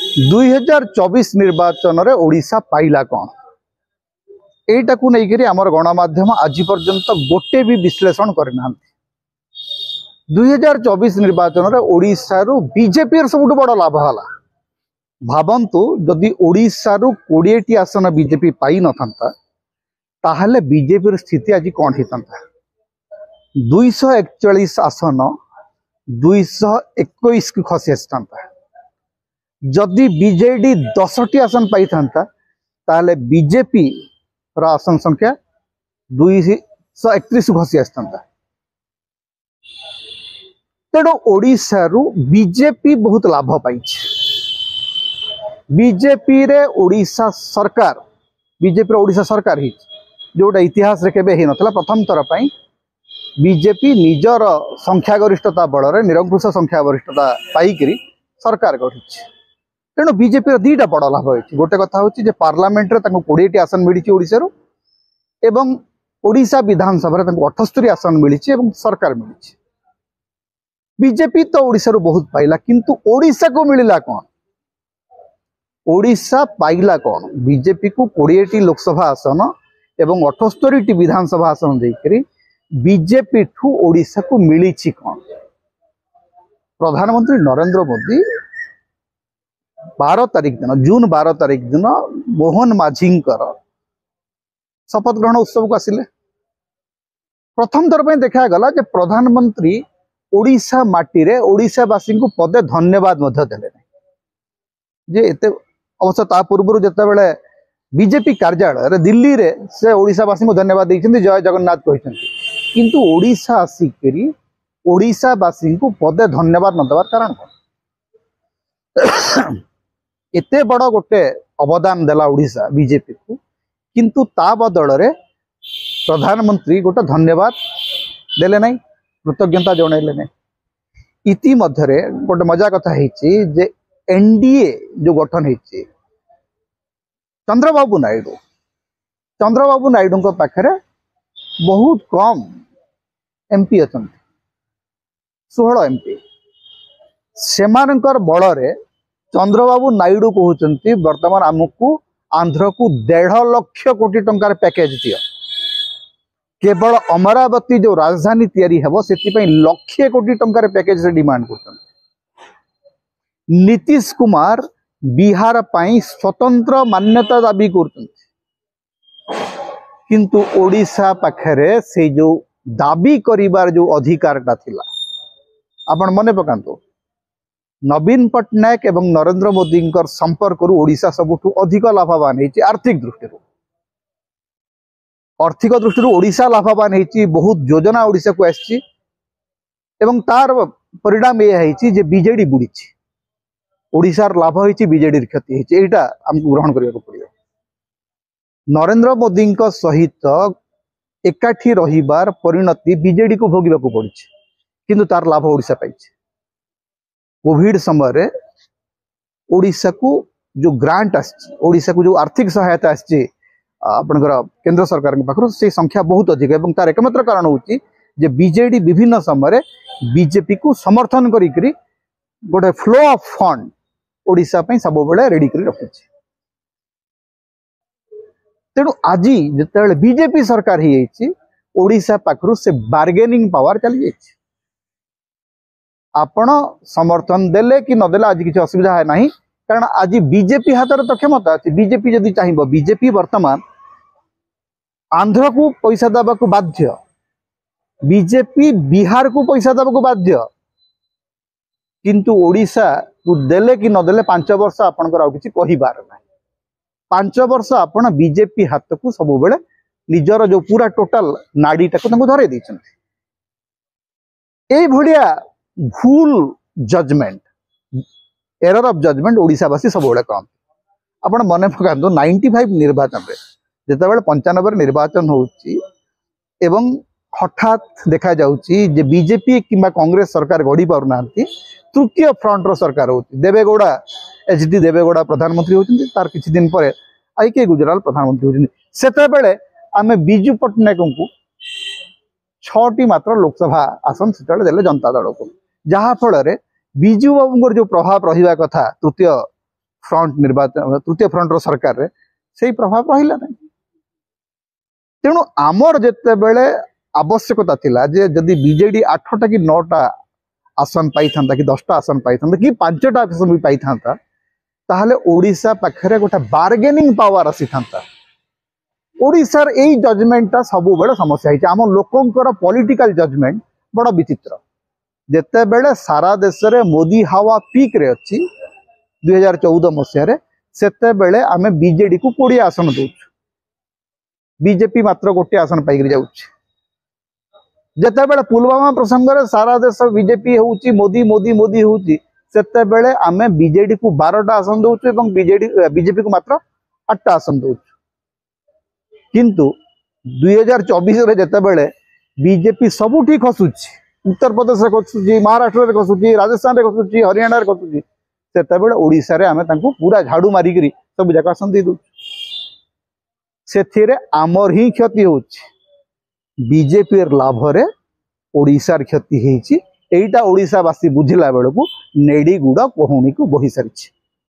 2024 निर्वाचन रे ओडिशा पाइला कौन एटा को नहीं आमर गणमाध्यम आज पर्यंत गोटे भी विश्लेषण करना। 2024 निर्वाचन रे ओडिशा रु बीजेपी सबुठ बड़ लाभ है। भावंतु जदि ओडिशा रु 20टी आसन बीजेपी पाई न था ताहले बीजेपी स्थिति आज कौन होता। 241 आसन 221 को खसी आसता। जदि बीजेडी 10टी आसन पाई था ताहले बीजेपी आसन संख्या 231 को खसी आसता। तेणु ओडिशा रु बीजेपी बहुत लाभ पाई। बीजेपी रे ओडिशा सरकार बीजेपी ओडिशा सरकार ही जोटा इतिहास रे केबे ही नथला। प्रथम थर पई बीजेपी निजर संख्यागरिष्ठता बल रे निरंकुश संख्यागरिष्ठता पाई सरकार गढ़ी। तेणु बीजेपी दीटा बड़ लाभ होती। गोटे कथा हूँ जे पार्लियामेंट रे 20टी आसन मिली ओडिशा रु एवं ओडिशा विधानसभा 78 आसन मिली सरकार मिली। बीजेपी तो ओडिशा रु बहुत पाइला किंतु ओडिशा को मिलला कौन? ओडिशा पाइला कौन? बीजेपी को 20टी लोकसभा आसन एवं 78टी विधानसभा आसन देकरी बीजेपी ठू ओडिशा को मिली कौन? प्रधानमंत्री नरेंद्र मोदी 12 तारीख दिन जून 12 तारीख दिन मोहन माझींकर शपथ ग्रहण उत्सव को आसिले। प्रथम थर पर देखा गला जे प्रधानमंत्री ओडिशा माटी रे ओडिशावासी को पदे धन्यवाद देले जे एते अवश्य ता पूर्व जिते बड़े बीजेपी कार्यालय रे दिल्ली रे से ओडिशावासी को धन्यवाद देइछन्ती जय जगन्नाथ कहछन्ती। किंतु ओडिशा आसिकरी ओडिशावासी को पदे धन्यवाद न देवार कारण एते बड़ गोटे अवदान देला ओडिशा बीजेपी को किंतु ता बदल रे प्रधानमंत्री गोटे धन्यवाद देले नहीं, कृतज्ञता जणैले नहीं। इति मध्यरे गोटे मजा कथा हेछि जे एनडीए जो गठन हेछि चंद्रबाबू नायडू को पाखरे बहुत कम एमपी अछंती 16 एमपी सेमानकर बड़े चंद्रबाबू नायडू कहउचंती वर्तमान आमको आंध्र को 1.5 लाख कोटी टंकार पैकेज दियो। केवल अमरावती जो राजधानी तैयारी हेबो सेति पई 1 लाख कोटी टंकार पैकेज से डिमांड करछन। नीतीश कुमार बिहार पाई स्वतंत्र मान्यता दाबी करछन किंतु ओडिशा पाखरे से जो दाबी करिवार जो अधिकारटा थिला आपण मने पकांतो। नवीन पट्टनायक एवं नरेंद्र मोदी संपर्क ओडिशा सबुठु अधिक लाभवान है आर्थिक दृष्टि। आर्थिक दृष्टि ओडिशा लाभवान है। बहुत योजना ओडिशा को आसी एवं तार परिणाम यह है जे बीजेडी बुड़ी ओडिशार लाभ होती बीजेडी क्षति होती। एटा हमको ग्रहण करने पड़े। नरेंद्र मोदी सहित एकाठी रहिबार परिणति बीजेडी को भोगिबा को पड़ी किंतु तार लाभ ओडिशा पाई। कोविड समय ओडिशा को जो ग्रांट ओडिशा को जो आर्थिक सहायता आसी आपनकर केंद्र सरकार के पाखर से संख्या बहुत अधिक एवं तार एकमात्र कारण होची जे बीजेडी विभिन्न समय बीजेपी को समर्थन करी गोटे फ्लो ऑफ फंड ओडिशा पे सब बेले रेडी कर रखी। तेणु आज जिते बीजेपी सरकार ही ओडिशा पाखर से बार्गेनिंग पावर चली जाए। आपण समर्थन देले कि नदेले आज किसी असुविधा है नहीं कारण आज बीजेपी हाथ तो क्षमता अच्छी। बीजेपी जदि चाहिए बीजेपी वर्तमान आंध्र को पैसा देवा को बाध्य, बीजेपी बिहार को पैसा देवा को बाध्य किंतु ओडिशा को देले कि नदेले 5 वर्ष आपनकर आ किछि कहिबार नाही। 5 वर्ष आपण बीजेपी हाथ को सब बेले निजर जो पूरा टोटल नाड़ीटा को धरे दैछन्ति। ए भड़िया भूल जजमेंट एरर ऑफ जजमेंट ओडिशावासी सब बेले कहते। आपण मन पकांतु 95 निर्वाचन रे जेतेबेले 95 निर्वाचन होउची एवं हठात देखा जाउची जे बीजेपी किंबा कांग्रेस सरकार गढ़ी पारना तृतीय फ्रंट रो सरकार होती। देवेगौड़ा एचडी देवेगौड़ा प्रधानमंत्री होती तार किछि दिन पर आईके गुजराल प्रधानमंत्री होती। सेते बेले आमे बिजू पट्टनायक को 6टी मात्र लोकसभा आसन सेते देले जनता दल को जहा फल रे बिजू बाबू जो प्रभाव रहिबा कथा तृतीय फ्रंट निर्वाचन तृतीय फ्रंट रो सरकार रे से प्रभाव रहिला नहीं। तेणु आमर जेते बेले आवश्यकता थिला जे जदि बीजेडी 8टा कि 9टा आसन पाई था कि 10टा आसन पाई था कि 5टा आसन भी पाई था ताहले ओडिशा पाखरे गोटे बार्गेनिंग पावर आसी था। ओडिशार एई जजमेंटा सब बेले समस्या है। आम लोकंकर पॉलिटिकल जजमेंट बड़ विचित्र। जेते बेले सारा देश रे मोदी हावा पीक रे अच्छी 2014 मसीह सेते बेले आमे बीजेडी को 20 आसन दउछु, बीजेपी मात्र गोटे आसन पाइक जाउछ। जेते बेले पुलवामा प्रसंग रे सारा देश बीजेपी होउची मोदी मोदी मोदी होउची सेते बेले आमे बीजेडी को 12टा आसन दउछु एवं बीजेपी को मात्र 8टा आसन दउछु। किंतु 2024 रे जेते बेले बीजेपी सबुठी खसुची, उत्तर प्रदेश रे खसुची, महाराष्ट्र रे खसुची, राजस्थान रे खसुची, हरियाणा रे खसुची, सेते बेले ओडिसा रे आमे तांको पूरा झाड़ू मारी करी सब जाक आसन दे दउ। सेथिरे आमर ही क्षति होउची, बीजेपी लाभ रे ओडिशार क्षति हेची। एइटा ओडिशावासी बुझिला बेलकू नेड़ी गुड़ा कोहुणी को बही सारिछि।